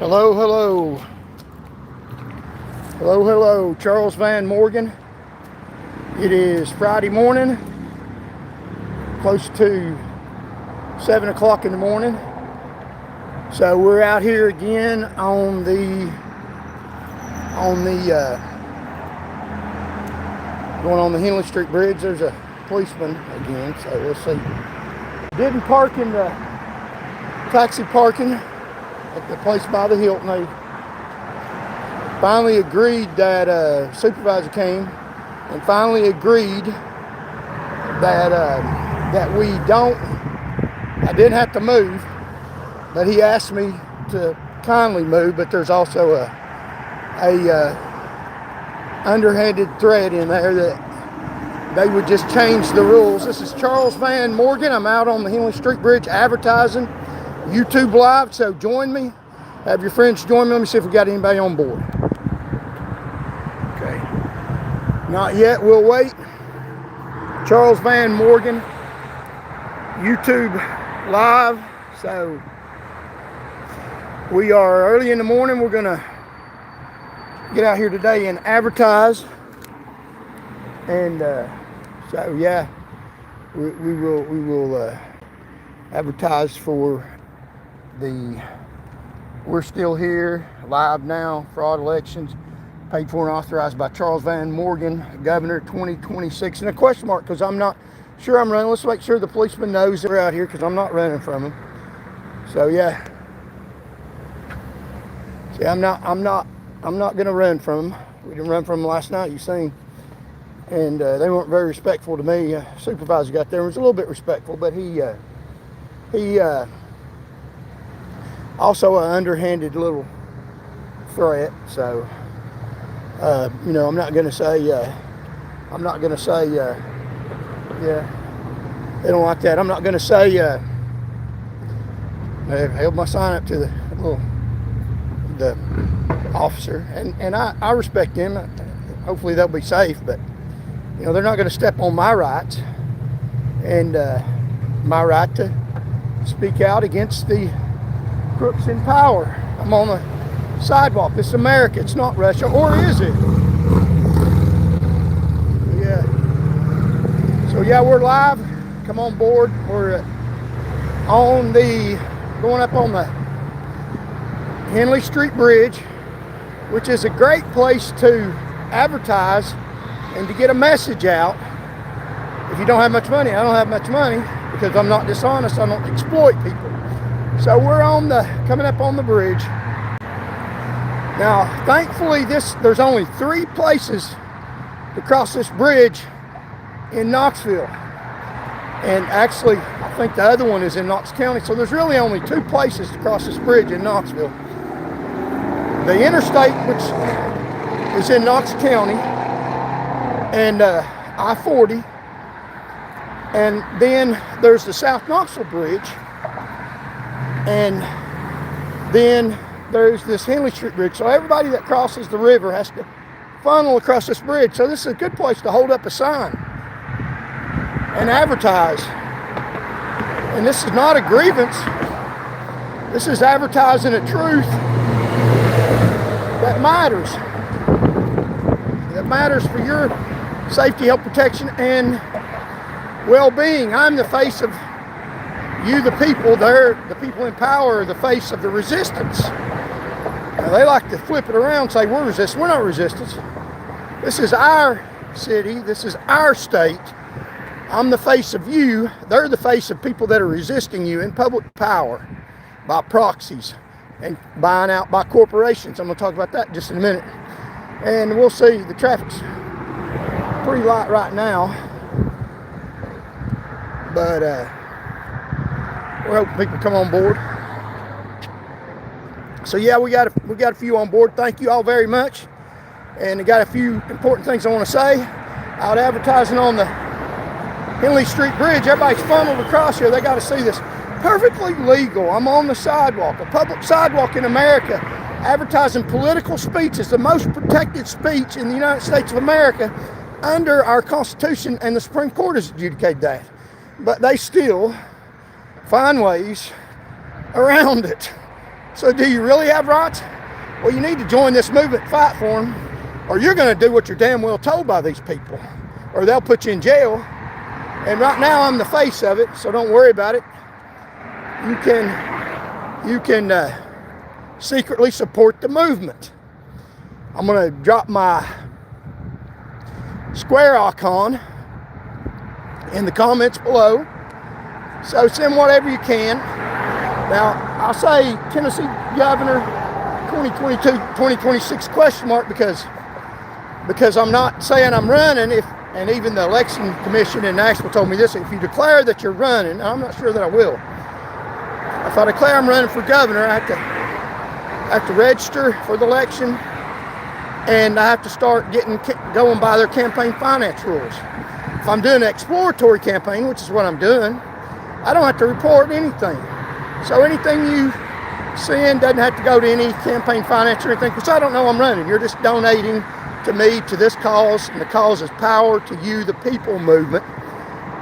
Hello, hello. Hello, hello. Charles Van Morgan. It is Friday morning, close to 7 o'clock in the morning. So we're out here again on the going on the Henley Street Bridge. There's a policeman again, so we'll see. Didn't park in the taxi parking at the place by the Hilton. They finally agreed that supervisor came and finally agreed that we don't. I didn't have to move, but he asked me to kindly move. But there's also a underhanded thread in there that they would just change the rules. This is Charles Van Morgan. I'm out on the Henley Street Bridge advertising YouTube Live, so join me. Have your friends join me. Let me see if we got anybody on board. Okay. Not yet. We'll wait. Charles Van Morgan, YouTube Live. So we are early in the morning. We're going to get out here today and advertise. And so, yeah, we will advertise for We're Still Here, live now, fraud elections, paid for and authorized by Charles Van Morgan, Governor 2026. And a question mark, because I'm not sure I'm running. Let's make sure the policeman knows that we're out here, because I'm not running from him. So yeah. See, I'm not going to run from them. We didn't run from them last night, you seen. And they weren't very respectful to me. Supervisor got there and was a little bit respectful, but he also an underhanded little threat. So, I'm not going to say, yeah, they don't like that. I'm not going to say, I held my sign up to the officer, and I respect them. Hopefully they'll be safe, but they're not going to step on my rights and my right to speak out against the crooks in power. I'm on the sidewalk. This is America. It's not Russia, or is it? Yeah. So yeah, we're live. Come on board. We're going up on the Henley Street Bridge, which is a great place to advertise and to get a message out. If you don't have much money, I don't have much money because I'm not dishonest. I don't exploit people. So we're coming up on the bridge. Now, thankfully, there's only 3 places to cross this bridge in Knoxville. And actually, I think the other one is in Knox County. So there's really only 2 places to cross this bridge in Knoxville. The interstate, which is in Knox County, and I-40. And then there's the South Knoxville Bridge. And then there's this Henley Street Bridge. So everybody that crosses the river has to funnel across this bridge. So this is a good place to hold up a sign and advertise. And this is not a grievance. This is advertising a truth that matters. That matters for your safety, health, protection, and well-being. I'm the face of you, the people. They're the people in power, are the face of the resistance. Now, they like to flip it around and say we're resistance. We're not resistance. This is our city. This is our state. I'm the face of you. They're the face of people that are resisting you in public power by proxies and buying out by corporations. I'm going to talk about that in just in a minute. And we'll see. The traffic's pretty light right now, but we're hoping people come on board. So yeah, we got a few on board. Thank you all very much. And I got a few important things I want to say. Out advertising on the Henley Street Bridge. Everybody's funneled across here. They got to see this. Perfectly legal. I'm on the sidewalk, a public sidewalk in America, advertising political speech. Is the most protected speech in the United States of America under our Constitution, and the Supreme Court has adjudicated that. But they still find ways around it. So do you really have rights? Well, you need to join this movement, fight for them, or you're going to do what you're damn well told by these people, or they'll put you in jail. And right now I'm the face of it, so don't worry about it. You can secretly support the movement. I'm going to drop my square icon in the comments below. So send whatever you can. Now, I'll say Tennessee Governor 2022-2026 question mark because I'm not saying I'm running. And even the election commission in Nashville told me this: if you declare that you're running, I'm not sure that I will. If I declare I'm running for governor, I have to register for the election, and I have to start going by their campaign finance rules. If I'm doing an exploratory campaign, which is what I'm doing, I don't have to report anything. So anything you send doesn't have to go to any campaign finance or anything, because I don't know I'm running. You're just donating to me, to this cause, and the cause is Power to You, the People movement,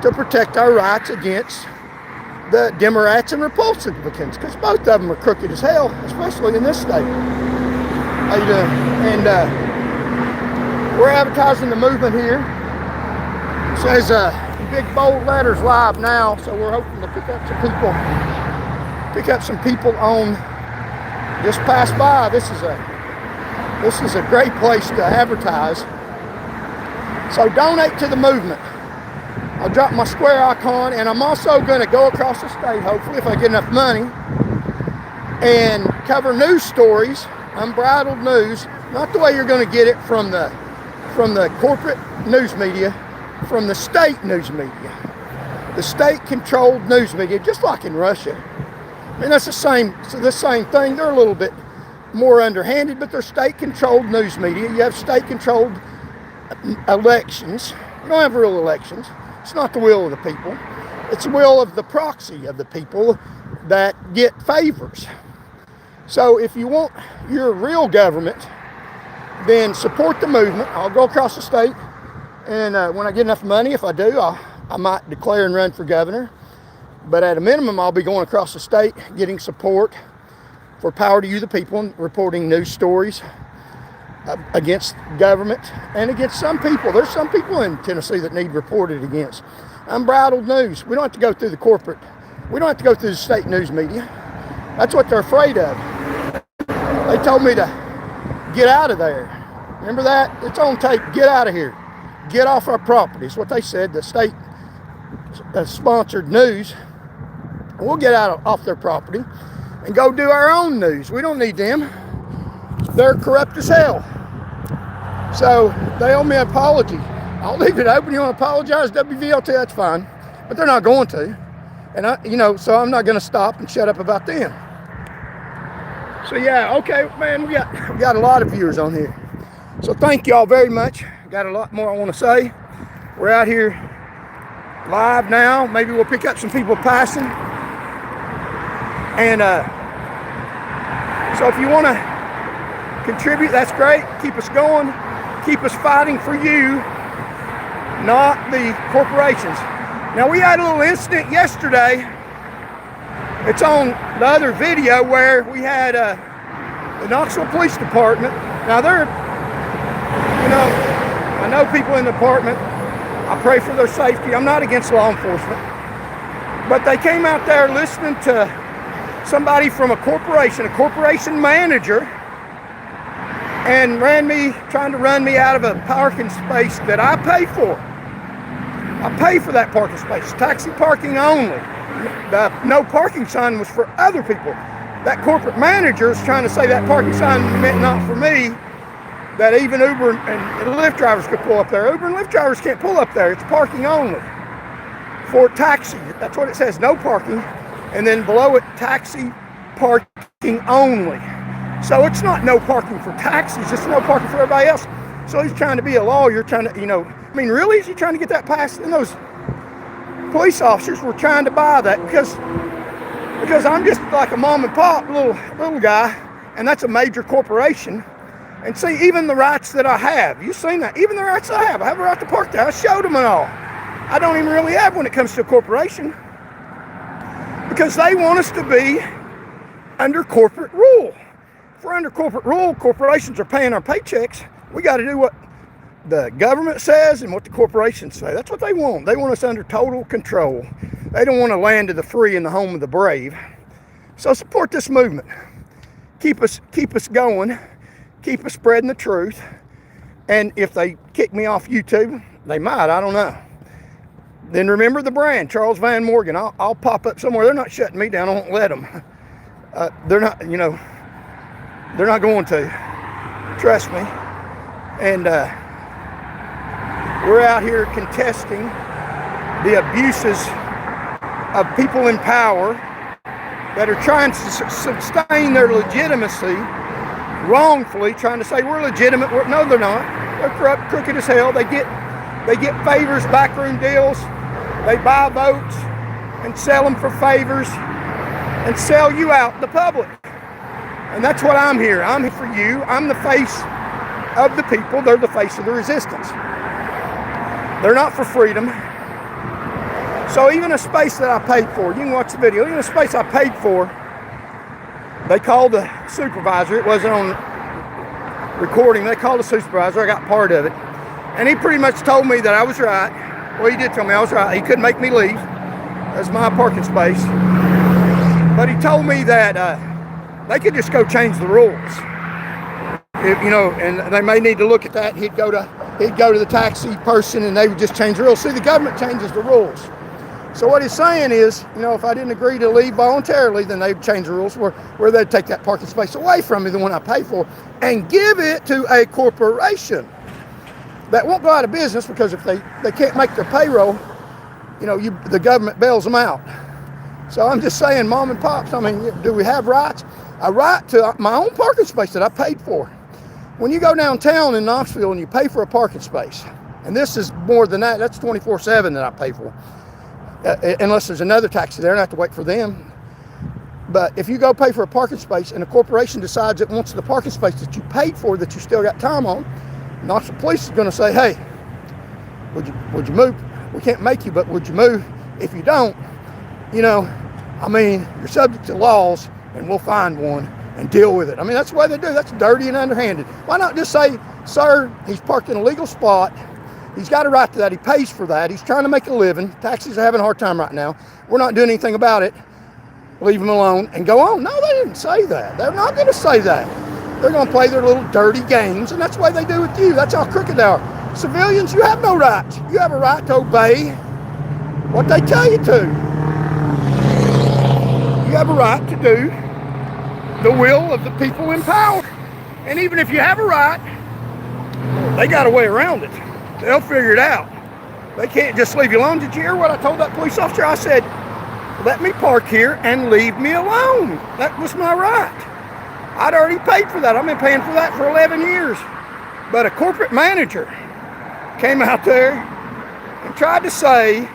to protect our rights against the Democrats and Republicans, because both of them are crooked as hell, especially in this state. How you doing? And we're advertising the movement here. It says in big bold letters, live now, so we're hoping to pick up some people on just pass by. This is a great place to advertise. So donate to the movement. I'll drop my square icon, and I'm also going to go across the state, hopefully, if I get enough money, and cover news stories, unbridled news, not the way you're going to get it from the corporate news media, from the state news media, the state-controlled news media, just like in Russia. I mean, that's the same thing. They're a little bit more underhanded, but they're state-controlled news media. You have state-controlled elections. You don't have real elections. It's not the will of the people. It's the will of the proxy of the people that get favors. So if you want your real government, then support the movement. I'll go across the state, and when I get enough money, if I do, I might declare and run for governor. But at a minimum, I'll be going across the state, getting support for Power to You, the People, and reporting news stories against government and against some people. There's some people in Tennessee that need reported against. Unbridled news. We don't have to go through the corporate. We don't have to go through the state news media. That's what they're afraid of. They told me to get out of there. Remember that? It's on tape. Get out of here. Get off our property. It's what they said. The state sponsored news. We'll get off their property and go do our own news. We don't need them. They're corrupt as hell. So they owe me an apology. I'll leave it open. You want to apologize, WVLT, that's fine. But they're not going to. And so I'm not going to stop and shut up about them. So yeah, okay, man, we got a lot of viewers on here. So thank y'all very much. Got a lot more I want to say. We're out here live now. Maybe we'll pick up some people passing. And so if you want to contribute, that's great. Keep us going. Keep us fighting for you, not the corporations. Now, we had a little incident yesterday. It's on the other video where we had the Knoxville Police Department. Now, I know people in the department. I pray for their safety. I'm not against law enforcement. But they came out there listening to somebody from a corporation manager, and trying to run me out of a parking space that I pay for. I pay for that parking space, taxi parking only. The no parking sign was for other people. That corporate manager is trying to say that parking sign meant not for me, that even Uber and Lyft drivers could pull up there. Uber and Lyft drivers can't pull up there. It's parking only for taxi. That's what it says, no parking. And then below it, taxi parking only. So it's not no parking for taxis, it's no parking for everybody else. So he's trying to be a lawyer, really, is he trying to get that passed? And those police officers were trying to buy that because I'm just like a mom and pop little guy, and that's a major corporation. And see, even the rights that I have, you've seen that, even the rights I have a right to park there. I showed them and all. I don't even really have when it comes to a corporation, because they want us to be under corporate rule. If we're under corporate rule, corporations are paying our paychecks. We got to do what the government says and what the corporations say. That's what they want. They want us under total control. They don't want a land of the free and the home of the brave. So support this movement. Keep us going. Keep us spreading the truth. And if they kick me off YouTube, they might. I don't know. Then remember the brand, Charles Van Morgan. I'll pop up somewhere. They're not shutting me down. I won't let them. They're not, they're not going to. Trust me. And we're out here contesting the abuses of people in power that are trying to sustain their legitimacy wrongfully, trying to say we're legitimate. No, they're not. They're corrupt, crooked as hell. They get favors, backroom deals. They buy votes and sell them for favors and sell you out in the public. And that's what I'm here. I'm here for you. I'm the face of the people. They're the face of the resistance. They're not for freedom. So even a space that I paid for, you can watch the video, even a space I paid for, they called the supervisor. It wasn't on recording. They called the supervisor. I got part of it. And he pretty much told me that I was right. Well, he did tell me I was right. He couldn't make me leave. That's my parking space. But he told me that they could just go change the rules. And they may need to look at that. He'd go to the taxi person and they would just change the rules. See, the government changes the rules. So what he's saying is, if I didn't agree to leave voluntarily, then they'd change the rules where they'd take that parking space away from me, the one I pay for, and give it to a corporation that won't go out of business, because if they can't make their payroll, the government bails them out. So I'm just saying, mom and pops, do we have rights? A right to my own parking space that I paid for. When you go downtown in Knoxville and you pay for a parking space, and this is more than that, that's 24/7 that I pay for. Unless there's another taxi there and I have to wait for them. But if you go pay for a parking space and a corporation decides it wants the parking space that you paid for that you still got time on, Knoxville Police is going to say, hey, would you move? We can't make you, but would you move? If you don't, you're subject to laws and we'll find one and deal with it. That's the way they do. That's dirty and underhanded. Why not just say, sir, he's parked in a legal spot. He's got a right to that. He pays for that. He's trying to make a living. Taxis are having a hard time right now. We're not doing anything about it. Leave him alone and go on. No, they didn't say that. They're not going to say that. They're going to play their little dirty games, and that's the way they do with you. That's how crooked they are. Civilians, you have no rights. You have a right to obey what they tell you to. You have a right to do the will of the people in power. And even if you have a right, they got a way around it. They'll figure it out. They can't just leave you alone. Did you hear what I told that police officer? I said, let me park here and leave me alone. That was my right. I'd already paid for that. I've been paying for that for 11 years. But a corporate manager came out there and tried to say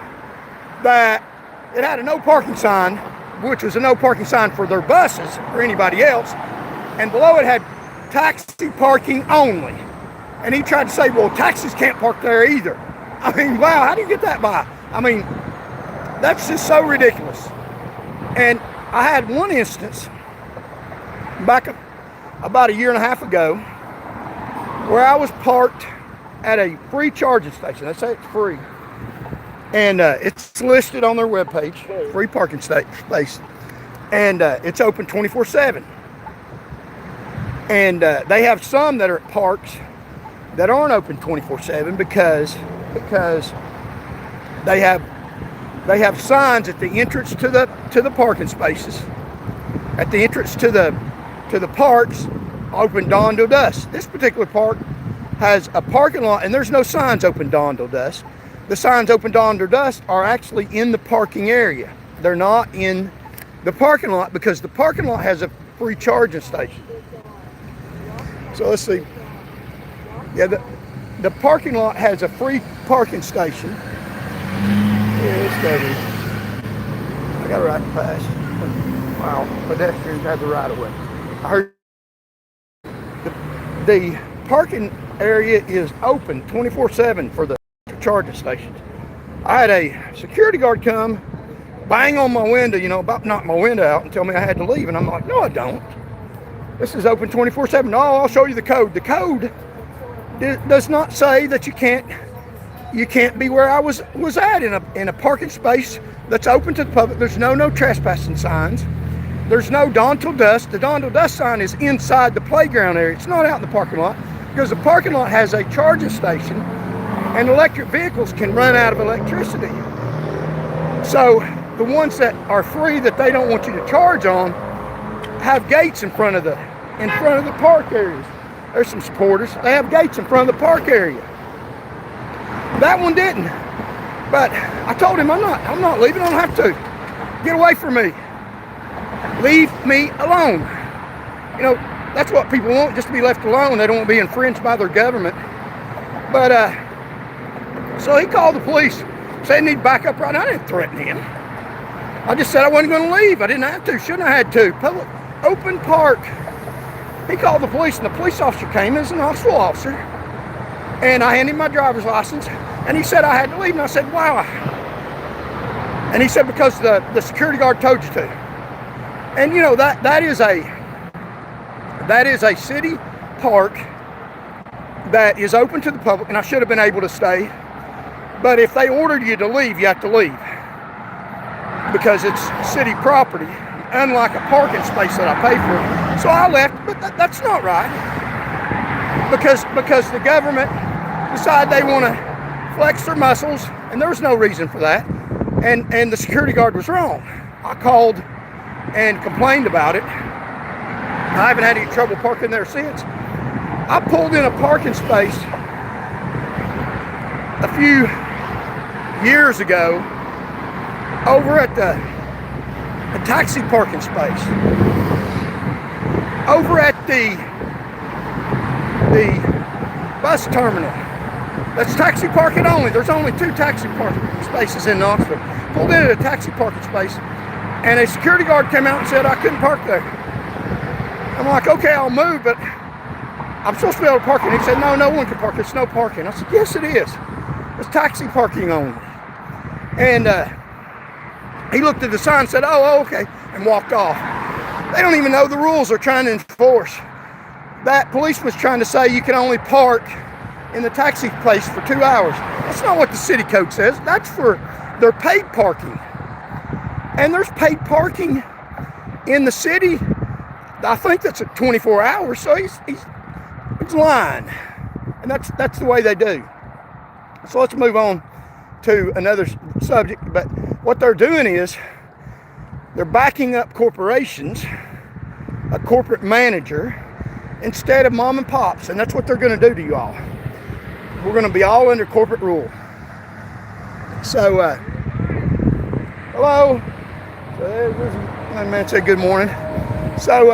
that it had a no parking sign, which was a no parking sign for their buses or anybody else. And below it had taxi parking only. And he tried to say, well, taxis can't park there either. Wow, how do you get that by? That's just so ridiculous. And I had one instance back about a year and a half ago where I was parked at a free charging station. They say it's free. And it's listed on their webpage, free parking space. And it's open 24/7. And they have some that are at parks that aren't open 24/7 because they have signs at the entrance to the parking spaces, at the entrance to the parks, open dawn till dusk. This particular park has a parking lot and there's no signs open dawn till dusk. The signs open dawn till dusk are actually in the parking area. They're not in the parking lot because the parking lot has a free charging station. So let's see. Yeah, the parking lot has a free parking station. Yeah, it's covered. I got a right to pass. Wow, pedestrians have the right of way. I heard the parking area is open 24/7 for the charging stations. I had a security guard come bang on my window, about knock my window out and tell me I had to leave. And I'm like, no, I don't. This is open 24/7. No, I'll show you the code. The code does not say that you can't be where I was at in a parking space that's open to the public. There's no trespassing signs. There's no dawn till dusk. The dawn till dusk sign is inside the playground area. It's not out in the parking lot, because the parking lot has a charging station and electric vehicles can run out of electricity. So the ones that are free that they don't want you to charge on have gates in front of the park areas. There's some supporters. They have gates in front of the park area. That one didn't. But I told him I'm not leaving. I don't have to. Get away from me. Leave me alone. That's what people want, just to be left alone. They don't want to be infringed by their government. But so he called the police, said he need to back up right now. I didn't threaten him. I just said I wasn't going to leave. I didn't have to. Shouldn't have had to. Public, open park. He called the police, and the police officer came as an hospital officer. And I handed him my driver's license, and he said I had to leave. And I said, why? And he said, because the security guard told you to. And that is a city park that is open to the public, and I should have been able to stay. But if they ordered you to leave, you have to leave, because it's city property, unlike a parking space that I pay for. So I left, but that's not right, because the government decided they want to flex their muscles, and there was no reason for that, and the security guard was wrong. I called and complained about it. I haven't had any trouble parking there since. I pulled in a parking space a few years ago over at the taxi parking space, over at the bus terminal. That's taxi parking only. There's only 2 taxi parking spaces in Knoxville. Pulled in at a taxi parking space, and a security guard came out and said I couldn't park there. I'm like, okay, I'll move, but I'm supposed to be able to park it. And he said, no one can park. It's no parking. I said, yes, it is. It's taxi parking only. And he looked at the sign and said, oh, okay, and walked off. They don't even know the rules they're trying to enforce. That policeman's trying to say you can only park in the taxi place for 2 hours. That's not what the city code says. That's for their paid parking. And there's paid parking in the city. I think that's at 24 hours. So he's lying. And that's the way they do. So let's move on to another subject. But what they're doing is they're backing up corporations, a corporate manager, instead of mom and pops. And that's what they're going to do to you all. We're going to be all under corporate rule. So, hello. So one man said good morning. So,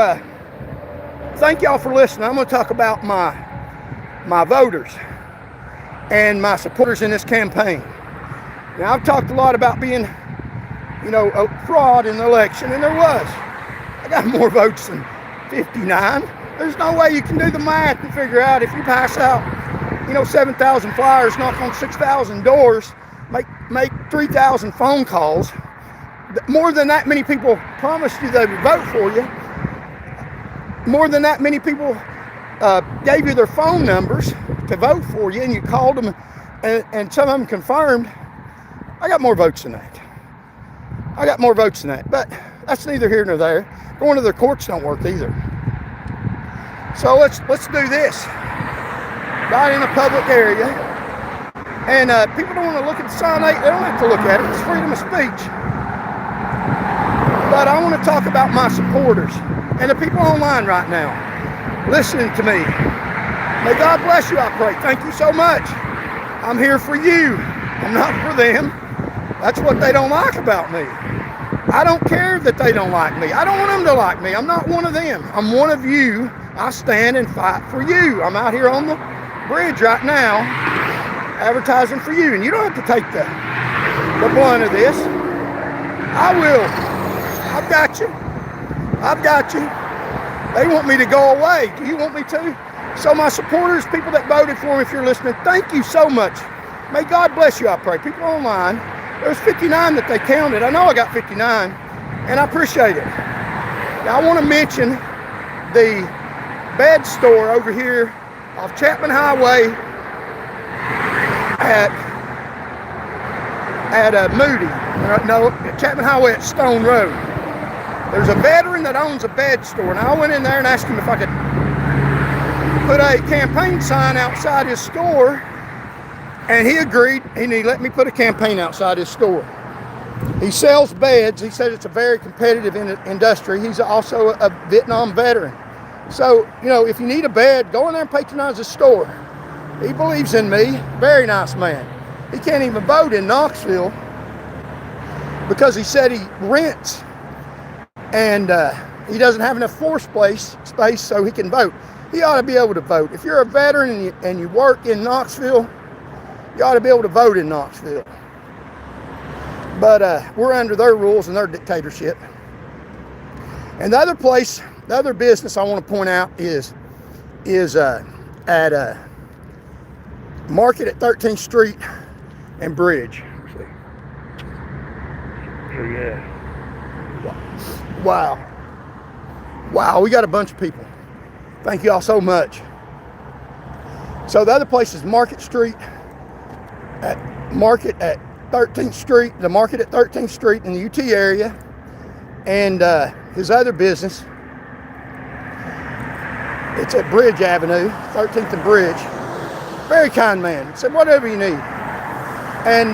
thank y'all for listening. I'm going to talk about my voters and my supporters in this campaign. Now, I've talked a lot about being, a fraud in the election, and there was. I got more votes than 59. There's no way you can do the math and figure out if you pass out, 7,000 flyers, knock on 6,000 doors, make 3,000 phone calls. More than that many people promised you they would vote for you. More than that many people gave you their phone numbers to vote for you, and you called them, and some of them confirmed. I got more votes than that. But that's neither here nor there. Going to the courts don't work either. So let's do this. Right in a public area. And people don't want to look at the sign. They don't have to look at it. It's freedom of speech. But I want to talk about my supporters and the people online right now listening to me. May God bless you, I pray. Thank you so much. I'm here for you. I'm not for them. That's what they don't like about me. I don't care that they don't like me. I don't want them to like me. I'm not one of them. I'm one of you. I stand and fight for you. I'm out here on the bridge right now advertising for you. And you don't have to take the blunt of this. I will. I've got you. They want me to go away. Do you want me to? So my supporters, people that voted for me, if you're listening, thank you so much. May God bless you, I pray. People online, There was 59 that they counted. I know I got 59, and I appreciate it. Now I want to mention the bed store over here off Chapman Highway at Moody. No, Chapman Highway at Stone Road. There's a veteran that owns a bed store, and I went in there and asked him if I could put a campaign sign outside his store, and he agreed, and he let me put a campaign outside his store. He sells beds. He said it's a very competitive industry. He's also a Vietnam veteran. So, you know, if you need a bed, go in there and patronize his store. He believes in me. Very nice man. He can't even vote in Knoxville because he said he rents, and he doesn't have enough floor space so he can vote. He ought to be able to vote. If you're a veteran and you work in Knoxville, you ought to be able to vote in Knoxville. But we're under their rules and their dictatorship. And the other business I want to point out is at Market at 13th Street and Bridge. Yeah. Wow, we got a bunch of people. Thank you all so much. So the other place is Market at 13th Street, the Market at 13th Street in the UT area. And his other business, it's at Bridge Avenue, 13th and Bridge. Very kind man. He said, whatever you need. And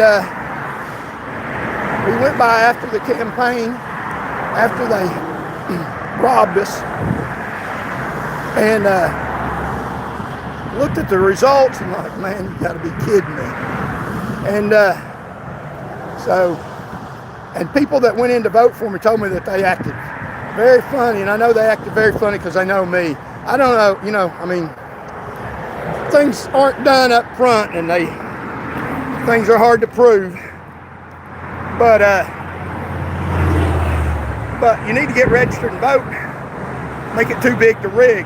we went by after the campaign, after they robbed us, and looked at the results and like, man, you gotta be kidding me. And and people that went in to vote for me told me that they acted very funny, and I know they acted very funny because they know me. I don't know, you know, I mean, things aren't done up front, and things are hard to prove. But you need to get registered and vote. Make it too big to rig.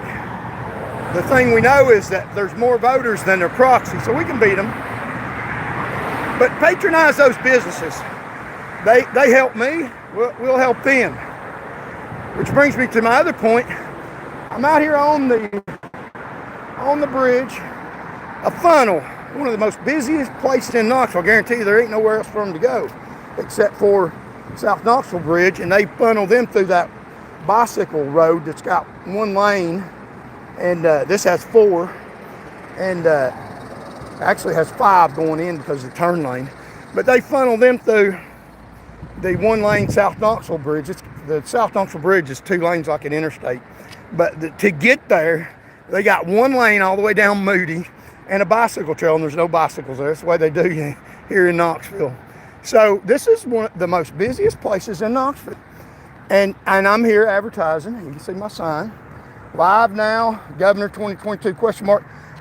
The thing we know is that there's more voters than their proxy, so we can beat them. But patronize those businesses. They help me, we'll help them. Which brings me to my other point. I'm out here on the bridge, a funnel, one of the most busiest places in Knoxville. I guarantee you there ain't nowhere else for them to go except for South Knoxville Bridge, and they funnel them through that bicycle road that's got one lane, and this has 4, and actually has 5 going in because of the turn lane. But they funnel them through the 1-lane South Knoxville Bridge. The South Knoxville Bridge is 2 lanes like an interstate. But to get there, they got 1 lane all the way down Moody and a bicycle trail, and there's no bicycles there. That's the way they do here in Knoxville. So this is one of the most busiest places in Knoxville. And I'm here advertising. You can see my sign. Live now, Governor 2022 ?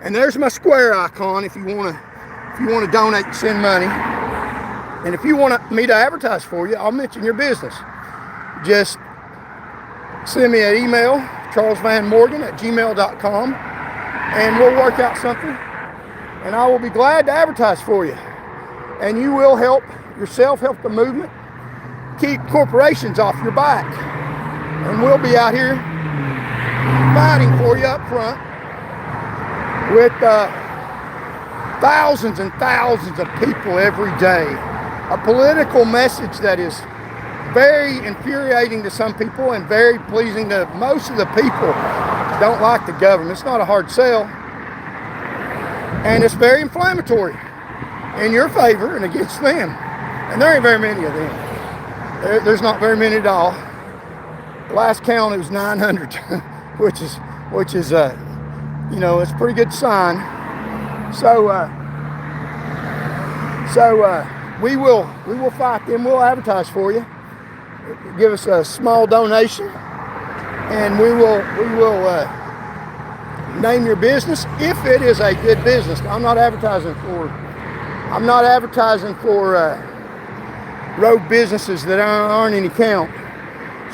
And there's my square icon if you want to donate and send money. And if you want me to advertise for you, I'll mention your business. Just send me an email, charlesvanmorgan@gmail.com, and we'll work out something. And I will be glad to advertise for you. And you will help yourself, help the movement, keep corporations off your back. And we'll be out here fighting for you up front with thousands and thousands of people every day. A political message that is very infuriating to some people and very pleasing to most of the people who don't like the government. It's not a hard sell. And it's very inflammatory in your favor and against them. And there ain't very many of them. There's not very many at all. The last count it was 900, which is you know, it's a pretty good sign. So we will fight them. We'll advertise for you. Give us a small donation, and we will name your business if it is a good business. I'm not advertising for road businesses that aren't any count.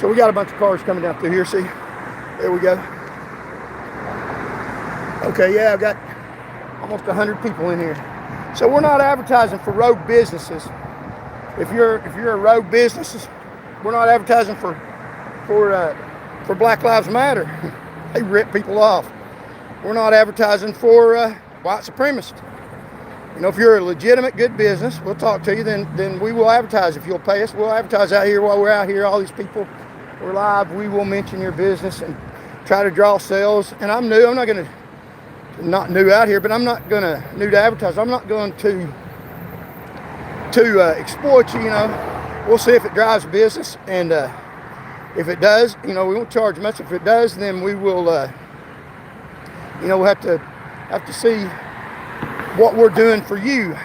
So we got a bunch of cars coming down through here. See, there we go. Okay, yeah, I've got almost 100 people in here. So we're not advertising for road businesses. If you're a rogue business, we're not advertising for Black Lives Matter. They rip people off. We're not advertising for white supremacists. You know, if you're a legitimate good business, we'll talk to you. Then we will advertise. If you'll pay us, we'll advertise out here while we're out here. All these people, we're live. We will mention your business and try to draw sales. And I'm new. I'm not going to, not new out here, but I'm not going to new to advertise. I'm not going to exploit you. You know, we'll see if it drives business, and if it does, you know, we won't charge much. If it does, then we will. You know, we'll have to see what we're doing for you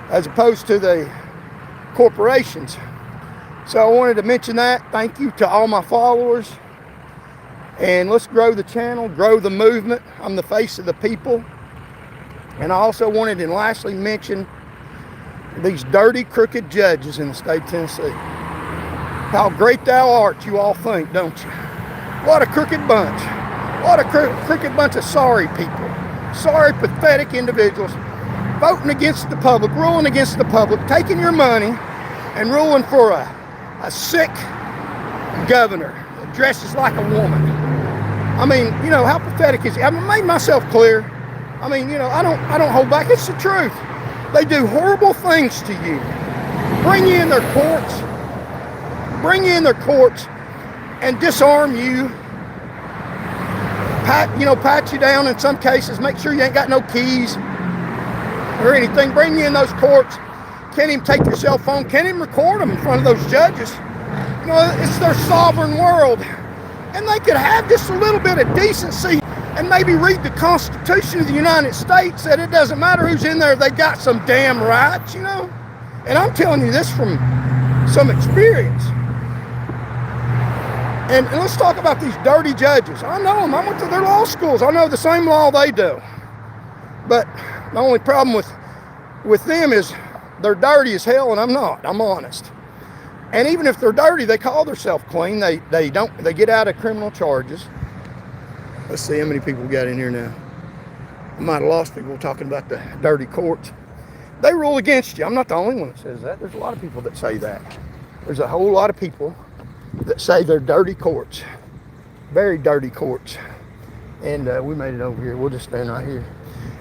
as opposed to the corporations. So I wanted to mention that. Thank you to all my followers. And let's grow the channel, grow the movement. I'm the face of the people. And I also wanted to lastly mention these dirty, crooked judges in the state of Tennessee. How great thou art, you all think, don't you? What a crooked bunch. What a crooked bunch of sorry people. Sorry, pathetic individuals voting against the public, ruling against the public, taking your money and ruling for a sick governor that dresses like a woman. I mean, you know, how pathetic is it? I've made myself clear. I mean, you know, I don't hold back. It's the truth. They do horrible things to you. Bring you in their courts and disarm you. Pat you down in some cases, make sure you ain't got no keys or anything. Bring you in those courts. Can't even take your cell phone. Can't even record them in front of those judges. You know, it's their sovereign world. And they could have just a little bit of decency and maybe read the Constitution of the United States, that it doesn't matter who's in there, they got some damn rights, you know? And I'm telling you this from some experience. And let's talk about these dirty judges. I know them. I went to their law schools. I know the same law they do. But my only problem with them is they're dirty as hell, and I'm not. I'm honest. And even if they're dirty, they call themselves clean. They get out of criminal charges. Let's see how many people we got in here now. I might have lost people talking about the dirty courts. They rule against you. I'm not the only one that says that. There's a lot of people that say that. There's a whole lot of people that say they're dirty courts, very dirty courts. And we made it over here. We'll just stand right here.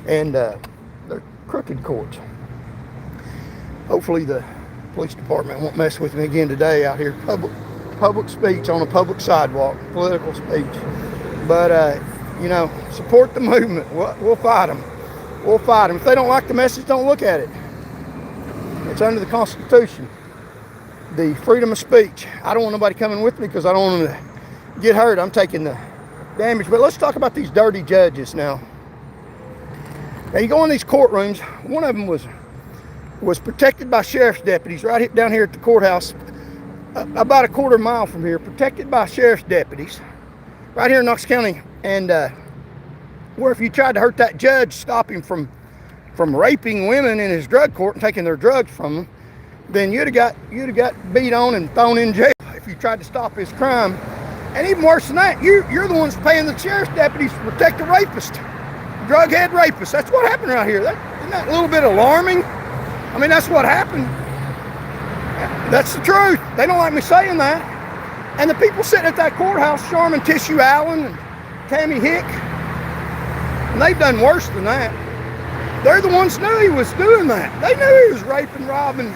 And they're crooked courts. Hopefully the police department won't mess with me again today out here. Public speech on a public sidewalk, political speech. But you know, support the movement. We'll fight them. We'll fight them. If they don't like the message, don't look at it. It's under the Constitution. The freedom of speech. I don't want nobody coming with me because I don't want them to get hurt. I'm taking the damage. But let's talk about these dirty judges now. Now you go in these courtrooms. One of them was protected by sheriff's deputies right down here at the courthouse, about a quarter mile from here, protected by sheriff's deputies right here in Knox County. And where if you tried to hurt that judge, stop him from raping women in his drug court and taking their drugs from them, then you'd have got beat on and thrown in jail if you tried to stop his crime. And even worse than that, you're the ones paying the sheriff's deputies to protect the rapist, drug-head rapist. That's what happened right here. Isn't that a little bit alarming? I mean, that's what happened. That's the truth. They don't like me saying that. And the people sitting at that courthouse, Sharman Tissue Allen and Tammy Hick, and they've done worse than that. They're the ones knew he was doing that. They knew he was raping, robbing,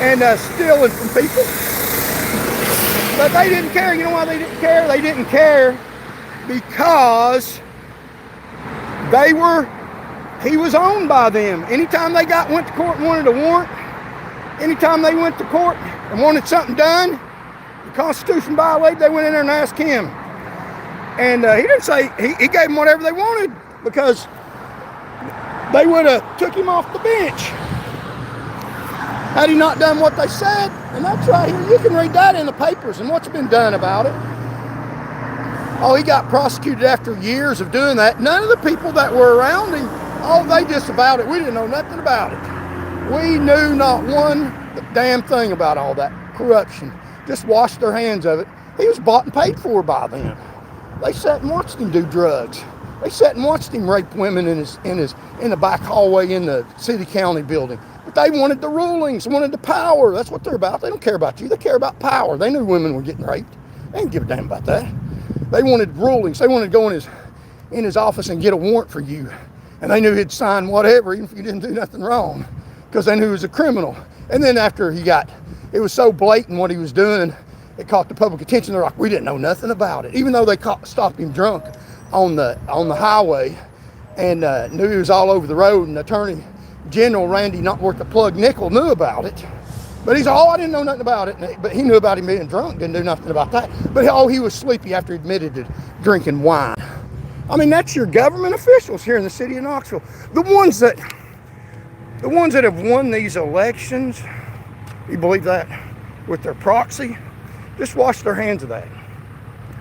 and stealing from people. But they didn't care. You know why they didn't care? They didn't care because he was owned by them. Anytime they went to court and wanted a warrant, anytime they went to court and wanted something done, the Constitution violated, they went in there and asked him. And he didn't say, he gave them whatever they wanted because they would have took him off the bench had he not done what they said. And that's right here. You can read that in the papers and what's been done about it. Oh, he got prosecuted after years of doing that. None of the people that were around him, they disavowed it. We didn't know nothing about it. We knew not one damn thing about all that corruption. Just washed their hands of it. He was bought and paid for by them. They sat and watched him do drugs. They sat and watched him rape women in the back hallway in the city county building. But they wanted the rulings, wanted the power. That's what they're about. They don't care about you. They care about power. They knew women were getting raped. They didn't give a damn about that. They wanted rulings. They wanted to go in his office and get a warrant for you. And they knew he'd sign whatever, even if you didn't do nothing wrong, because they knew he was a criminal. And then after it was so blatant what he was doing, it caught the public attention. They're like, we didn't know nothing about it. Even though they stopped him drunk on the highway and knew he was all over the road, and Attorney General Randy Not Worth the Plug Nickel knew about it. But he's I didn't know nothing about it. But he knew about him being drunk, didn't do nothing about that. But he was sleepy after he admitted to drinking wine. I mean, that's your government officials here in the city of Knoxville. The ones that have won these elections, you believe that, with their proxy, just wash their hands of that.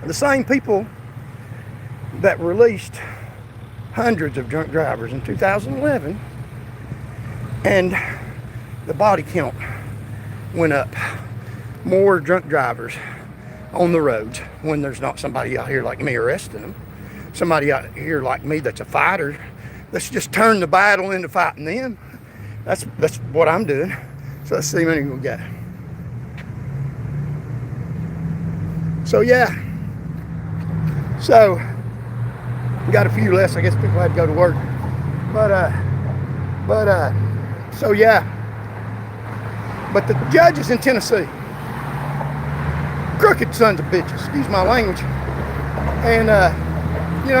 The same people that released hundreds of drunk drivers in 2011, and the body count went up. More drunk drivers on the roads when there's not somebody out here like me arresting them. Somebody out here like me that's a fighter. Let's just turn the battle into fighting them. That's what I'm doing. So let's see how many we got. So yeah. So we got a few less. I guess people had to go to work. So yeah. But the judges in Tennessee, crooked sons of bitches, excuse my language. And you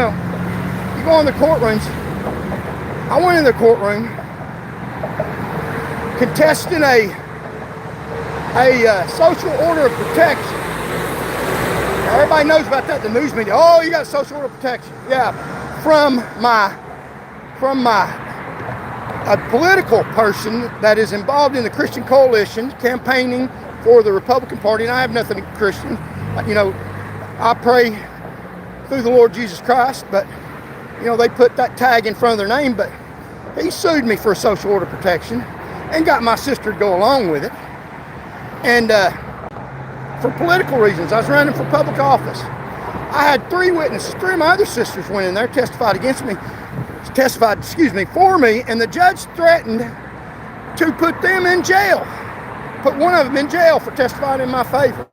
go in the courtrooms. I went in the courtroom contesting a social order of protection. Now, everybody knows about that, the news media. Oh, you got social order of protection. Yeah, from a political person that is involved in the Christian coalition, campaigning for the Republican Party, and I have nothing against Christian. I pray through the Lord Jesus Christ, but they put that tag in front of their name. But he sued me for social order protection and got my sister to go along with it. And for political reasons, I was running for public office. I had 3 witnesses. 3 of my other sisters went in there, testified for me, and the judge threatened to put them in jail. Put one of them in jail for testifying in my favor.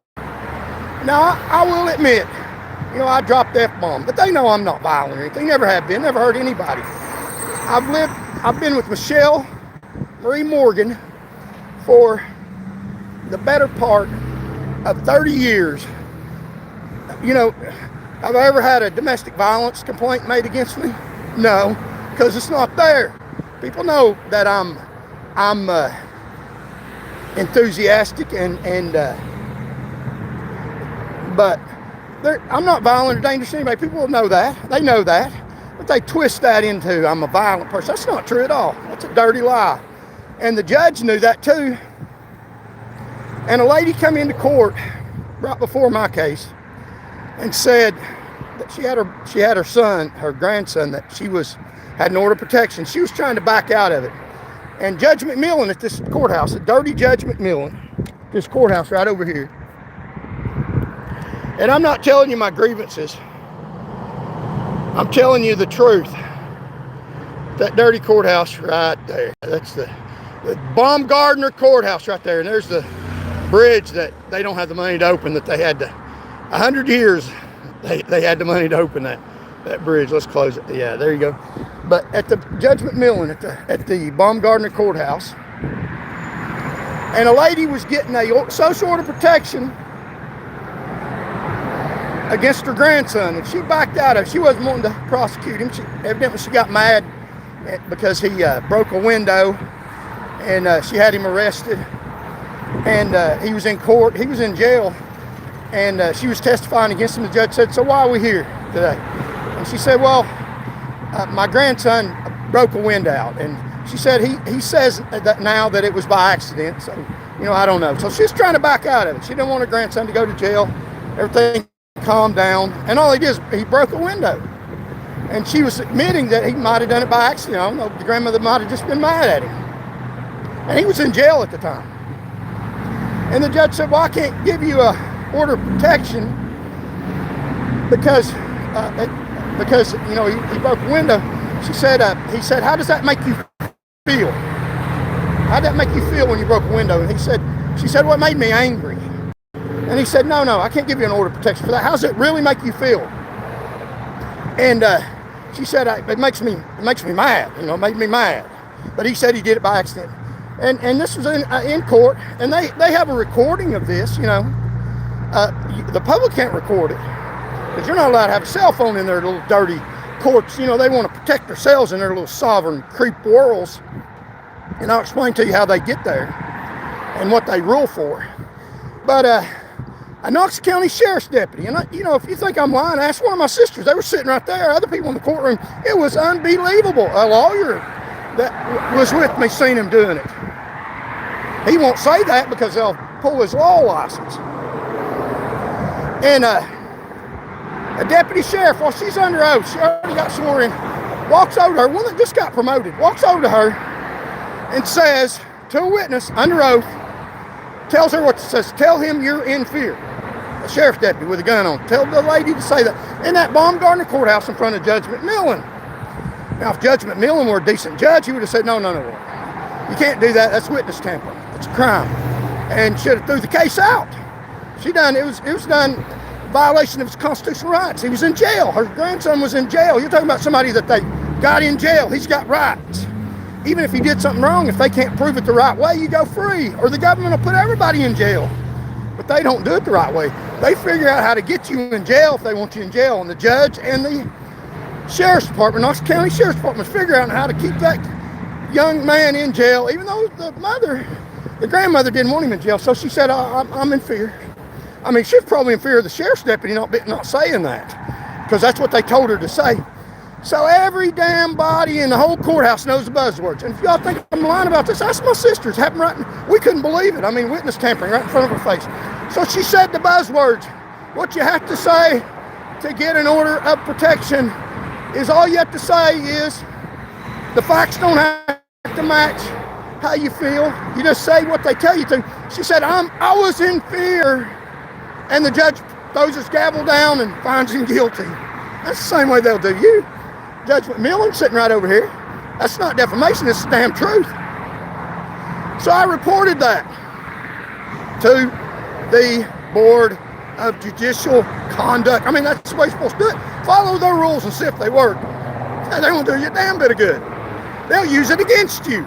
Now, I will admit, I dropped the F-bomb, but they know I'm not violent or anything. Never have been, never hurt anybody. I've been with Michelle Marie Morgan for the better part of 30 years. Have I ever had a domestic violence complaint made against me? No, because it's not there. People know that I'm enthusiastic but I'm not violent or dangerous to anybody. People know that. They know that. But they twist that into I'm a violent person. That's not true at all. That's a dirty lie. And the judge knew that too. And a lady come into court right before my case and said that she had her grandson that had an order of protection. She was trying to back out of it. And Judge McMillan at this courthouse, a dirty Judge McMillan, this courthouse right over here. And I'm not telling you my grievances. I'm telling you the truth. That dirty courthouse right there. That's the Baumgardner Courthouse right there. And there's the bridge that they don't have the money to open, that they had to, 100 years, they had the money to open that bridge. Let's close it. Yeah, there you go. But at the Judge McMillan at the Baumgardner Courthouse, and a lady was getting a social order protection against her grandson, and she backed out of it. She wasn't wanting to prosecute him. Evidently she got mad because he broke a window, and she had him arrested, and he was in court. He was in jail, and she was testifying against him. The judge said, "So why are we here today?" And she said, "Well, my grandson broke a window out." And she said, he says that now that it was by accident, so I don't know. So she's trying to back out of it. She didn't want her grandson to go to jail. Everything calmed down, and all he did is he broke a window. And she was admitting that he might have done it by accident. I don't know, the grandmother might have just been mad at him. And he was in jail at the time. And the judge said, "Well, I can't give you a order of protection because he broke a window." He said, "How does that make you feel?" How'd that make you feel when you broke a window? And she said, well, it made me angry. And he said, no, I can't give you an order of protection for that. How does it really make you feel? And she said, it makes me mad. It made me mad. But he said he did it by accident. And this was in court, and they have a recording of this. The public can't record it because you're not allowed to have a cell phone in their little dirty courts. They want to protect themselves in their little sovereign creep worlds. And I'll explain to you how they get there and what they rule for. But a Knox County Sheriff's deputy, and if you think I'm lying, ask one of my sisters. They were sitting right there, other people in the courtroom. It was unbelievable. A lawyer that was with me seen him doing it. He won't say that because they'll pull his law license. And a deputy sheriff, while she's under oath, she already got sworn in, walks over to her, one that just got promoted, walks over to her and says to a witness under oath, tells her what it says, tell him you're in fear. A sheriff's deputy with a gun on. Tell the lady to say that. In that Baumgartner courthouse in front of Judge McMillan. Now, if Judge McMillan were a decent judge, he would have said, no. You can't do that. That's witness tampering. It's a crime. And should have threw the case out. It was done violation of his constitutional rights. He was in jail. Her grandson was in jail. You're talking about somebody that they got in jail. He's got rights. Even if he did something wrong, if they can't prove it the right way, you go free. Or the government will put everybody in jail. But they don't do it the right way. They figure out how to get you in jail if they want you in jail. And the judge and the Sheriff's Department, Knox County Sheriff's Department, figure out how to keep that young man in jail, even though the grandmother didn't want him in jail. So she said, I'm in fear. I mean, she's probably in fear of the sheriff's deputy not saying that, because that's what they told her to say. So every damn body in the whole courthouse knows the buzzwords. And if y'all think I'm lying about this, ask my sisters. Happened right, we couldn't believe it. I mean, witness tampering right in front of her face. So she said the buzzwords. What you have to say to get an order of protection is, all you have to say is the facts don't have to match how you feel. You just say what they tell you to. She said, I was in fear. And the judge throws his gavel down and finds him guilty. That's the same way they'll do you. Judge McMillan sitting right over here. That's not defamation, it's the damn truth. So I reported that to the Board of Judicial Conduct. I mean, that's the way you're supposed to do it. Follow their rules and see if they work. And they won't do you a damn bit of good. They'll use it against you.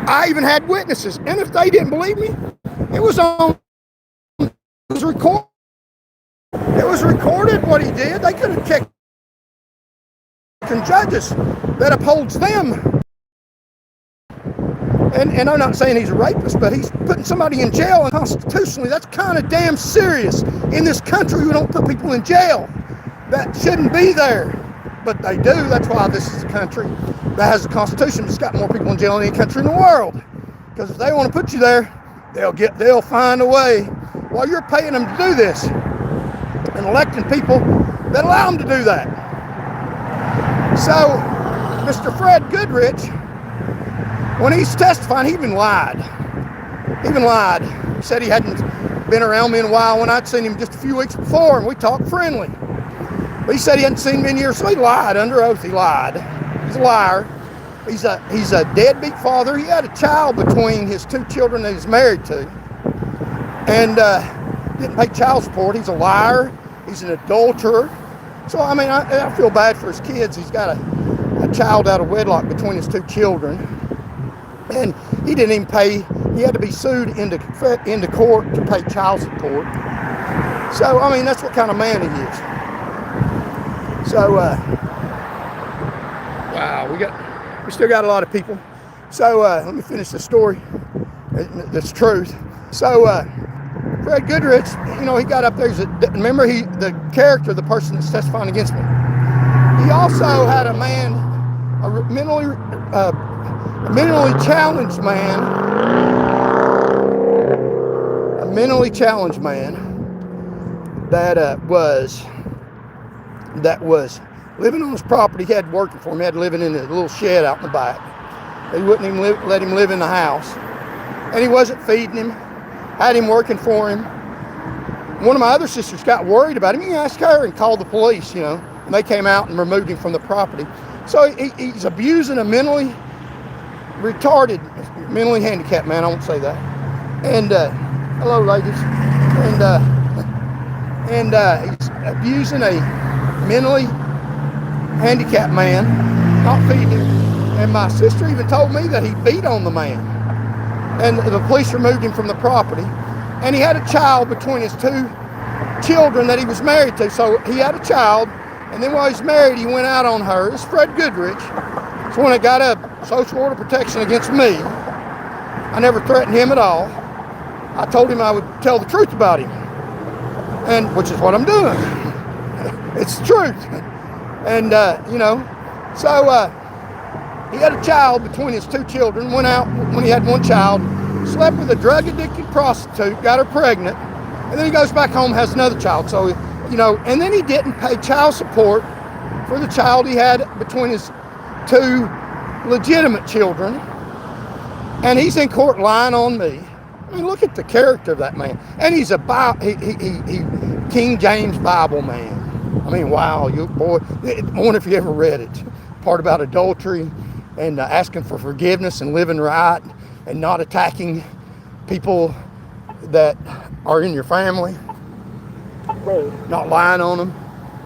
I even had witnesses, and if they didn't believe me, it was recorded. It was recorded what he did. They could have checked judges that upholds them. And I'm not saying he's a rapist, but he's putting somebody in jail, and constitutionally that's kind of damn serious. In this country, we don't put people in jail that shouldn't be there, but they do. That's why this is a country that has a constitution that's got more people in jail than any country in the world. Because if they want to put you there, they'll find a way. While you're paying them to do this and electing people that allow them to do that. So, Mr. Fred Goodrich, when he's testifying, he even lied. He said he hadn't been around me in a while when I'd seen him just a few weeks before, and we talked friendly. But he said he hadn't seen me in years, so he lied. Under oath, he lied. He's a liar. He's a deadbeat father. He had a child between his two children that he's married to. And didn't pay child support. He's a liar. He's an adulterer. So, I mean, I feel bad for his kids. He's got a child out of wedlock between his two children. And he didn't even pay. He had to be sued into court to pay child support. So, I mean, that's what kind of man he is. So, wow, we still got a lot of people. So, let me finish the story. That's truth. So, Fred Goodrich, he got up there. Remember, the character, the person that's testifying against me. He also had a mentally challenged man that was living on his property. He had working for him. He had living in a little shed out in the back. He wouldn't even let him live in the house, and he wasn't feeding him. Had him working for him. One of my other sisters got worried about him. He asked her and called the police, and they came out and removed him from the property. So he's abusing a mentally retarded mentally handicapped man, I won't say that. And hello, ladies. And he's abusing a mentally handicapped man, not feeding him. And my sister even told me that he beat on the man. And the police removed him from the property. And he had a child between his two children that he was married to. So he had a child, and then while he's married, he went out on her. It's Fred Goodrich. So when it got a social order protection against me, I never threatened him at all. I told him I would tell the truth about him, and which is what I'm doing. It's the truth. And so he had a child between his two children, went out when he had one child, slept with a drug-addicted prostitute, got her pregnant, and then he goes back home, has another child. So, and then he didn't pay child support for the child he had between his two legitimate children, and he's in court lying on me. I mean, look at the character of that man. And he's a King James Bible man. I mean, wow, I wonder if you ever read it. Part about adultery and asking for forgiveness and living right and not attacking people that are in your family, not lying on them.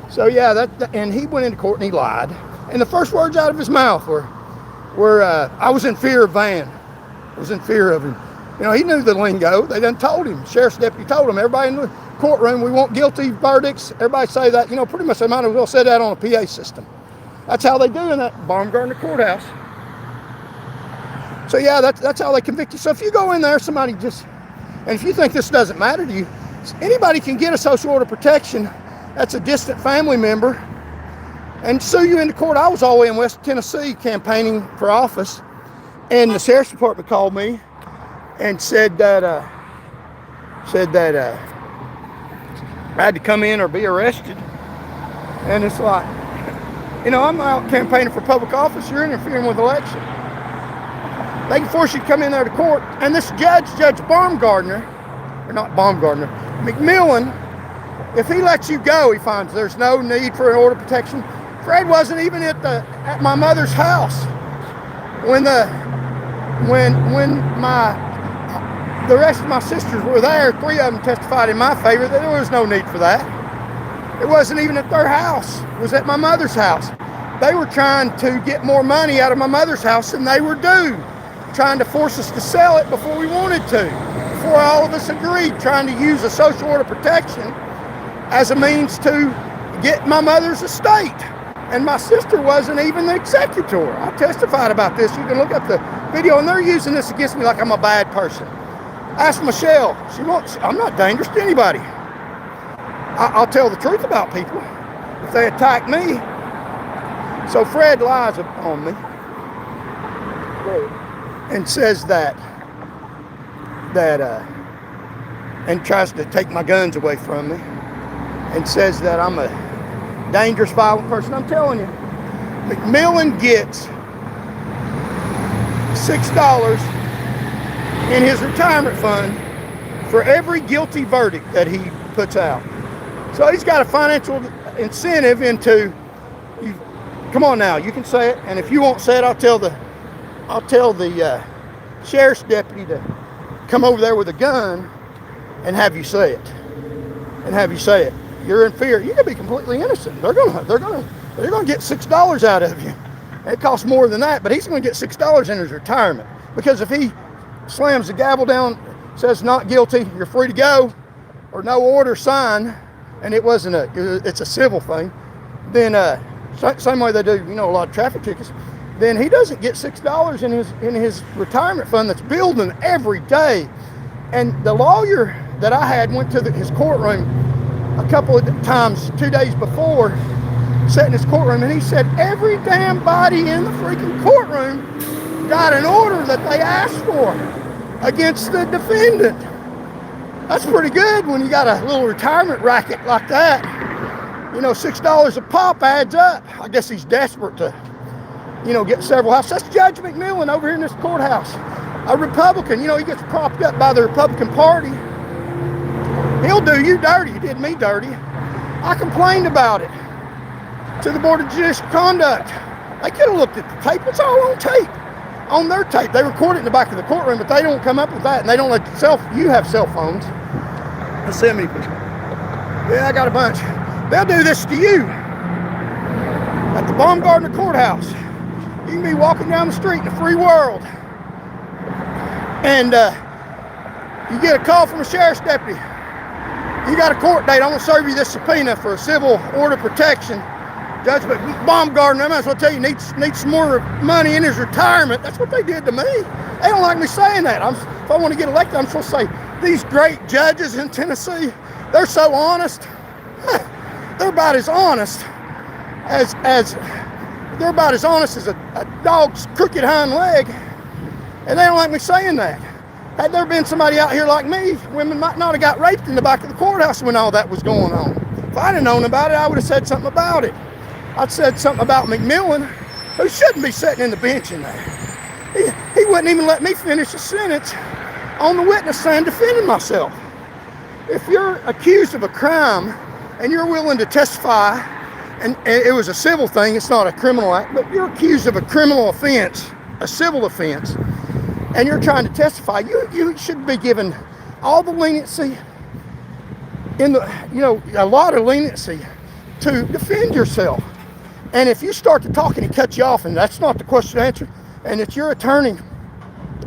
So yeah, and he went into court and he lied. And the first words out of his mouth were I was in fear of Van. I was in fear of him. He knew the lingo. They done told him. Sheriff's deputy told him. Everybody in the courtroom, we want guilty verdicts. Everybody say that. Pretty much they might as well say that on a PA system. That's how they do in that Baumgartner courthouse. So yeah, that's how they convict you. So if you go in there, somebody and if you think this doesn't matter to you, anybody can get a social order protection that's a distant family member and sue you into court. I was all the way in West Tennessee campaigning for office, and the sheriff's department called me and said that I had to come in or be arrested. And it's like, I'm out campaigning for public office. You're interfering with election. They can force you to come in there to court. And this Judge Baumgartner, or not Baumgartner, McMillan, if he lets you go, he finds there's no need for an order of protection. Fred wasn't even at my mother's house when the rest of my sisters were there. 3 of them testified in my favor that there was no need for that. It wasn't even at their house. It was at my mother's house. They were trying to get more money out of my mother's house than they were due, trying to force us to sell it before we wanted to, before all of us agreed, trying to use a social order protection as a means to get my mother's estate. And my sister wasn't even the executor. I testified about this. You can look up the video, and they're using this against me like I'm a bad person. Ask Michelle. I'm not dangerous to anybody. I'll tell the truth about people if they attack me. So Fred lies on me and says that and tries to take my guns away from me and says that I'm a dangerous, violent person. I'm telling you, McMillan gets $6 in his retirement fund for every guilty verdict that he puts out. So he's got a financial incentive into you. Come on now, you can say it, and if you won't say it, I'll tell the sheriff's deputy to come over there with a gun and have you say it. You're in fear. You could be completely innocent. They're gonna get $6 out of you. It costs more than that, but he's gonna get $6 in his retirement, because if he slams the gavel down, says not guilty, you're free to go, or no order signed, and it's a civil thing, then same way they do, a lot of traffic tickets, then he doesn't get $6 in his retirement fund that's building every day. And the lawyer that I had went to his courtroom a couple of times 2 days before, sat in his courtroom, and he said every damn body in the freaking courtroom got an order that they asked for against the defendant. That's pretty good when you got a little retirement racket like that. $6 a pop adds up. I guess he's desperate to, get several houses. That's Judge McMillan over here in this courthouse. A Republican, he gets propped up by the Republican Party. He'll do you dirty. He did me dirty. I complained about it to the Board of Judicial Conduct. They could have looked at the tape. It's all on tape. on their tape. They record it in the back of the courtroom, but they don't come up with that, and they don't let you have cell phones. Let's see how many people. Yeah, I got a bunch. They'll do this to you at the Baumgardner Courthouse. You can be walking down the street in a free world, and you get a call from a sheriff's deputy. You got a court date. I'm going to serve you this subpoena for a civil order protection. Judge Baumgardner, I might as well tell you, needs some more money in his retirement. That's what they did to me. They don't like me saying that. If I want to get elected, I'm supposed to say, these great judges in Tennessee, they're so honest. They're about as honest as a dog's crooked hind leg. And they don't like me saying that. Had there been somebody out here like me, women might not have got raped in the back of the courthouse when all that was going on. If I'd have known about it, I would have said something about it. I'd said something about McMillan, who shouldn't be sitting in the bench in there. He wouldn't even let me finish a sentence on the witness stand defending myself. If you're accused of a crime and you're willing to testify, and it was a civil thing, it's not a criminal act, but you're accused of a criminal offense, a civil offense, and you're trying to testify, you should be given all the leniency a lot of leniency to defend yourself. And if you start to talk and he cuts you off, and that's not the question to answer, and it's your attorney,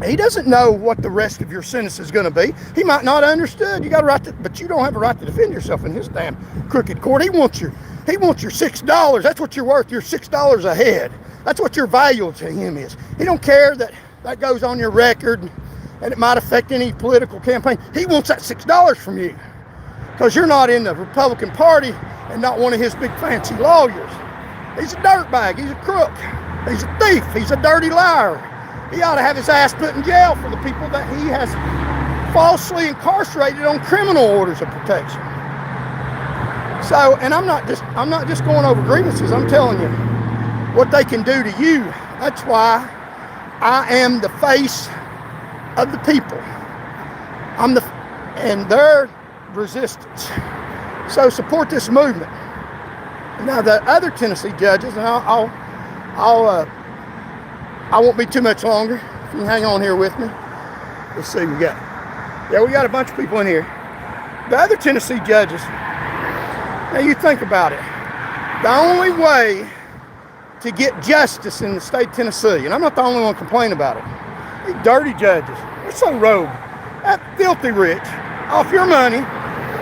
he doesn't know what the rest of your sentence is going to be. He might not have understood. You got a right to, but you don't have a right to defend yourself in his damn crooked court. He wants your $6. That's what you're worth. You're $6 a head. That's what your value to him is. He don't care that goes on your record and it might affect any political campaign. He wants that $6 from you because you're not in the Republican Party and not one of his big fancy lawyers. He's a dirtbag. He's a crook. He's a thief. He's a dirty liar. He ought to have his ass put in jail for the people that he has falsely incarcerated on criminal orders of protection. So, and I'm not just going over grievances. I'm telling you what they can do to you. That's why I am the face of the people. And their resistance. So support this movement. Now the other Tennessee judges, and I won't be too much longer. If you can hang on here with me. Let's see, we got a bunch of people in here. The other Tennessee judges, now you think about it. The only way to get justice in the state of Tennessee, and I'm not the only one complaining about it, these dirty judges, they're so rogue, that filthy rich, off your money,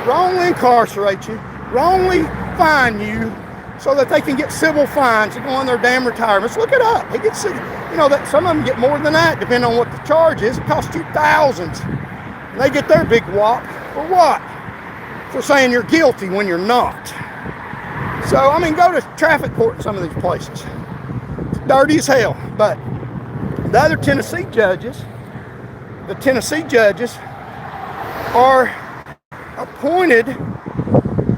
wrongly incarcerate you, wrongly fine you, so that they can get civil fines and go on their damn retirements. Look it up. He gets, that some of them get more than that, depending on what the charge is. It costs you thousands. And they get their big whop for what? For saying you're guilty when you're not. So, go to traffic court in some of these places. It's dirty as hell. But the other Tennessee judges, are appointed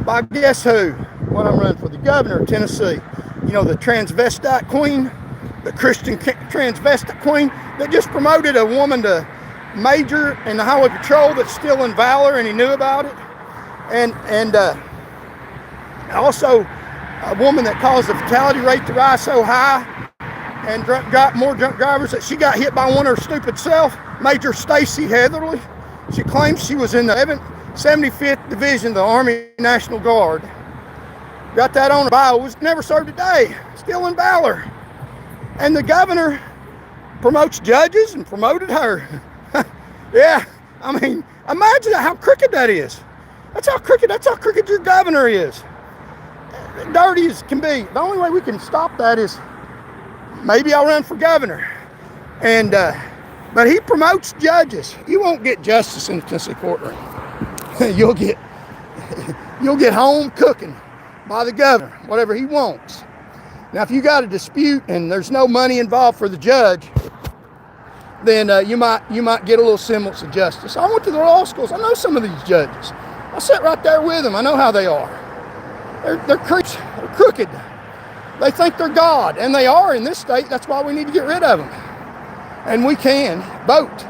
by guess who? What I'm running for, the governor of Tennessee. The transvestite queen, the Christian transvestite queen that just promoted a woman to major in the highway patrol that's still in valor, and he knew about it. And also a woman that caused the fatality rate to rise so high and got more drunk drivers that she got hit by one of her stupid self, Major Stacy Heatherly. She claims she was in the 75th Division of the Army National Guard. Got that on her bio, was never served a day, still in valor. And the governor promotes judges and promoted her. Yeah, imagine how crooked that is. That's how crooked your governor is. Dirty as can be. The only way we can stop that is maybe I'll run for governor. And but he promotes judges. You won't get justice in the Tennessee courtroom. You'll get home cooking by the governor, whatever he wants. Now, if you got a dispute and there's no money involved for the judge, then you might get a little semblance of justice. I went to the law schools. I know some of these judges. I sat right there with them. I know how they are. They're creeps. They're crooked. They think they're God, and they are in this state. That's why we need to get rid of them. And we can vote.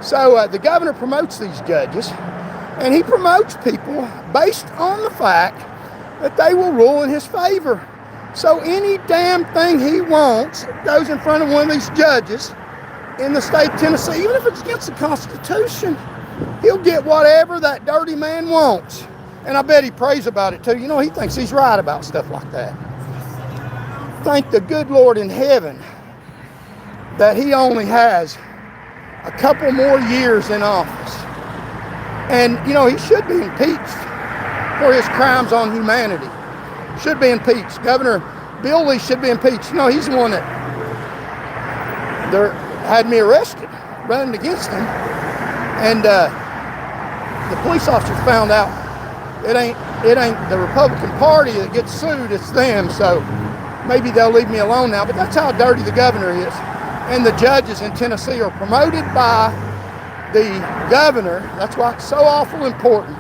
So the governor promotes these judges, and he promotes people based on the fact that they will rule in his favor. So any damn thing he wants goes in front of one of these judges, in the state of Tennessee, even if it's against the Constitution, he'll get whatever that dirty man wants. And I bet he prays about it too. You know, he thinks he's right about stuff like that. Thank the good Lord in heaven that he only has a couple more years in office. And, you know, he should be impeached for his crimes on humanity. Should be impeached. Governor Billy should be impeached. You know, he's the one that had me arrested, running against him. And the police officers found out it ain't the Republican Party that gets sued, it's them. So maybe they'll leave me alone now. But that's how dirty the governor is. And the judges in Tennessee are promoted by the governor. That's why it's so awful important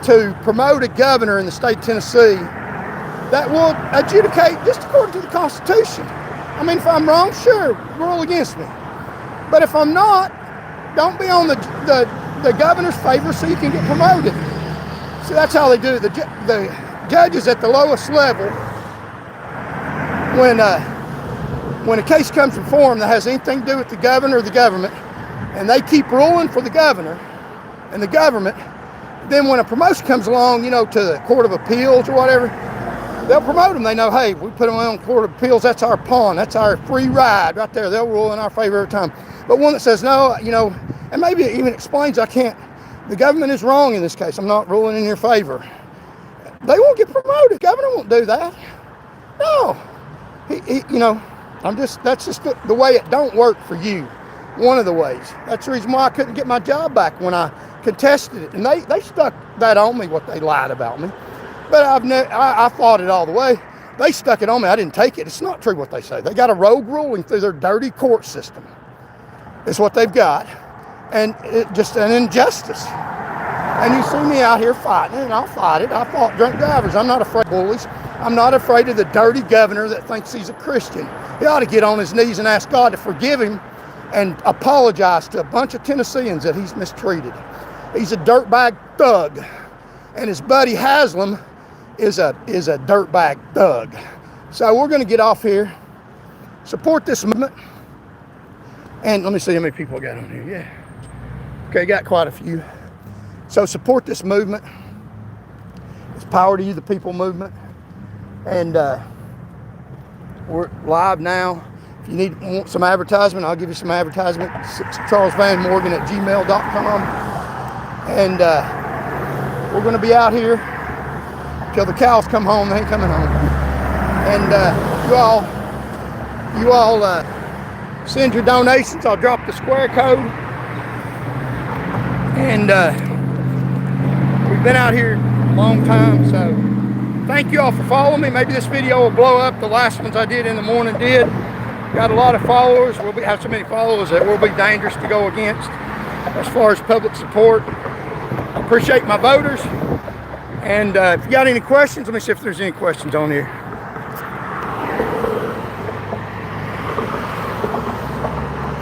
to promote a governor in the state of Tennessee that will adjudicate just according to the Constitution. I mean, if I'm wrong, sure, rule against me. But if I'm not, don't be on the governor's favor so you can get promoted. See, that's how they do it. The judges at the lowest level, when a case comes before them that has anything to do with the governor or the government, and they keep ruling for the governor and the government, then when a promotion comes along, you know, to the Court of Appeals or whatever, they'll promote them. They know, hey, we put them on Court of Appeals, that's our pawn, that's our free ride right there. They'll rule in our favor every time. But one that says, no, you know, and maybe it even explains the government is wrong in this case, I'm not ruling in your favor. They won't get promoted. The governor won't do that. No. You know, that's just the way it don't work for you. One of the ways. That's the reason why I couldn't get my job back when I contested it. And they stuck that on me, what they lied about me. But I fought it all the way. They stuck it on me. I didn't take it. It's not true what they say. They got a rogue ruling through their dirty court system. It's what they've got. And it's just an injustice. And you see me out here fighting, and I'll fight it. I fought drunk drivers. I'm not afraid of bullies. I'm not afraid of the dirty governor that thinks he's a Christian. He ought to get on his knees and ask God to forgive him and apologize to a bunch of Tennesseans that he's mistreated. He's a dirtbag thug. And his buddy Haslam is a dirtbag thug. So we're going to get off here, support this movement. And let me see how many people I got on here. Yeah. Okay, got quite a few. So support this movement. It's Power to You, the People movement. And we're live now. If you want some advertisement, I'll give you some advertisement. CharlesVanMorgan@gmail.com. And we're going to be out here till the cows come home. They ain't coming home. And you all send your donations. I'll drop the square code. And we've been out here a long time, so thank you all for following me. Maybe this video will blow up. The last ones I did in the morning did. Got a lot of followers. Have so many followers that will be dangerous to go against as far as public support. I appreciate my voters. And if you got any questions, let me see if there's any questions on here.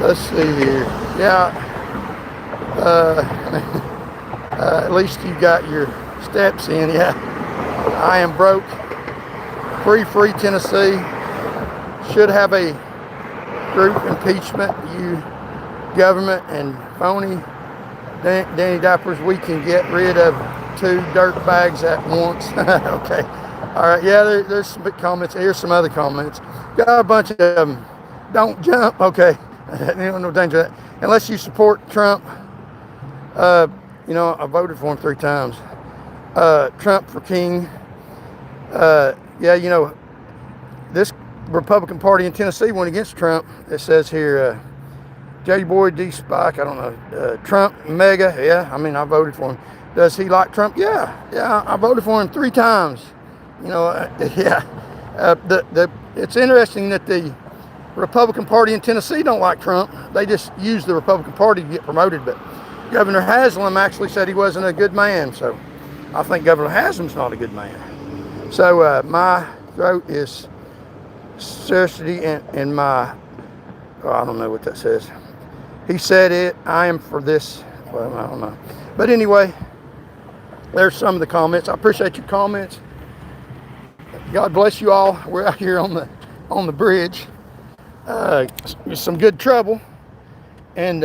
Let's see here. Yeah. At least you got your steps in. Yeah. I am broke. Free Tennessee should have a group impeachment. You government and phony Danny Diapers. We can get rid of 2 dirt bags at once. Okay. All right. Yeah, there's some big comments. Here's some other comments. Got a bunch of them. Don't jump. Okay. No danger of that. Unless you support Trump. You know, I voted for him 3 times. Trump for king. Yeah, you know, this Republican Party in Tennessee went against Trump. It says here, J. Boy D. Spike, I don't know, Trump, mega, yeah, I mean, I voted for him. Does he like Trump? Yeah, I voted for him 3 times. You know, yeah. It's interesting that the Republican Party in Tennessee don't like Trump. They just use the Republican Party to get promoted, but Governor Haslam actually said he wasn't a good man, so I think Governor Haslam's not a good man. So my throat is scarcity in my, I don't know what that says. He said it, I am for this. Well, I don't know. But anyway, there's some of the comments. I appreciate your comments. God bless you all. We're out here on the bridge. Some good trouble. and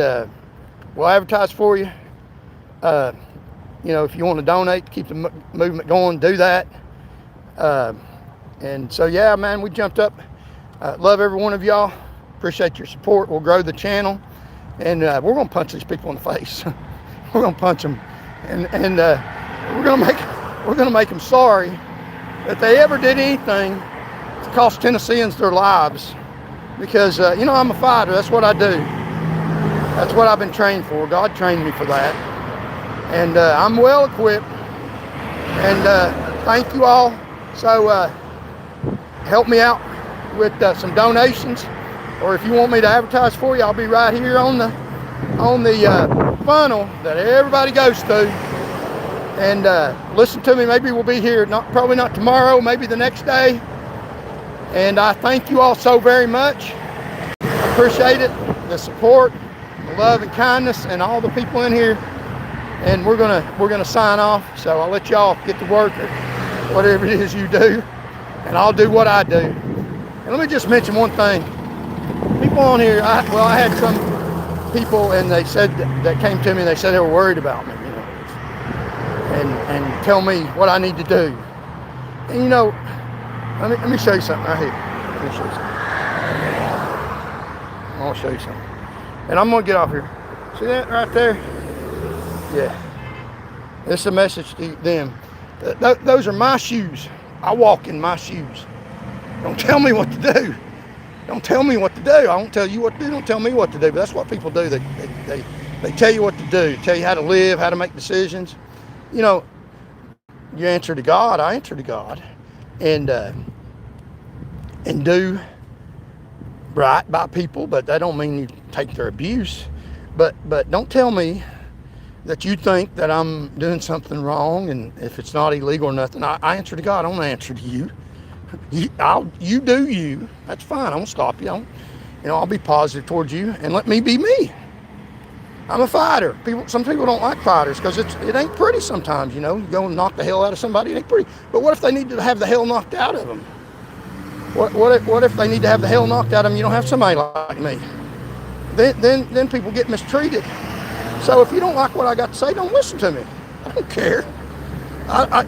we'll advertise for you. You know, if you want to donate to keep the movement going, do that. And so, yeah, man, we jumped up. Love every one of y'all. Appreciate your support. We'll grow the channel, and we're gonna punch these people in the face. We're gonna punch them, and we're gonna make them sorry that they ever did anything to cost Tennesseans their lives. Because you know, I'm a fighter. That's what I do. That's what I've been trained for. God trained me for that, and I'm well equipped. And thank you all. So help me out with some donations, or if you want me to advertise for you, I'll be right here on the funnel that everybody goes through. And listen to me. Maybe we'll be here. Probably not tomorrow. Maybe the next day. And I thank you all so very much. I appreciate it. The support, the love and kindness, and all the people in here. And we're gonna sign off. So I'll let y'all get to work or whatever it is you do, and I'll do what I do. And let me just mention one thing. People on here, I had some people, and they said that came to me. They said they were worried about me, you know, and tell me what I need to do. And you know, let me show you something right here. Let me show you something. I want to show you something. And I'm gonna get off here. See that right there? Yeah. It's a message to them. Those are my shoes. I walk in my shoes. Don't tell me what to do. Don't tell me what to do. I won't tell you what to do. Don't tell me what to do. But that's what people do. They tell you what to do, tell you how to live, how to make decisions. You know, you answer to God. I answer to God, and do right by people. But that don't mean you take their abuse. But don't tell me that you think that I'm doing something wrong, and if it's not illegal or nothing. I answer to God. I don't answer to you. You do you. That's fine. I won't stop you. I'll be positive towards you, and let me be me. I'm a fighter. Some people don't like fighters because it ain't pretty sometimes. You know, you go and knock the hell out of somebody. It ain't pretty. But what if they need to have the hell knocked out of them? What if they need to have the hell knocked out of them? You don't have somebody like me. Then people get mistreated. So if you don't like what I got to say, don't listen to me. I don't care. I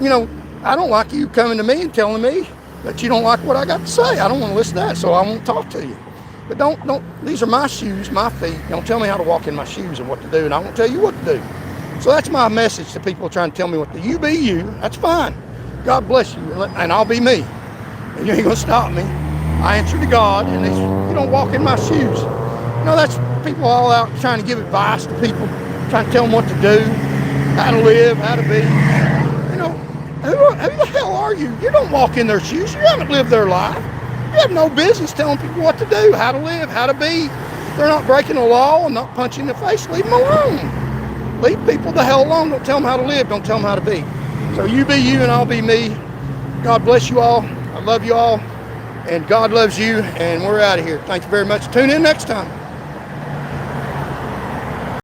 don't like you coming to me and telling me that you don't like what I got to say. I don't want to listen to that, so I won't talk to you. But don't, these are my shoes, my feet. Don't tell me how to walk in my shoes and what to do, and I won't tell you what to do. So that's my message to people trying to tell me what to do. You be you, that's fine. God bless you, and I'll be me. And you ain't gonna stop me. I answer to God, and you don't walk in my shoes. You know, that's people all out trying to give advice to people, trying to tell them what to do, how to live, how to be. You know, who the hell are you? You don't walk in their shoes. You haven't lived their life. You have no business telling people what to do, how to live, how to be. They're not breaking the law and not punching in the face. Leave them alone. Leave people the hell alone. Don't tell them how to live. Don't tell them how to be. So you be you and I'll be me. God bless you all. I love you all. And God loves you. And we're out of here. Thank you very much. Tune in next time.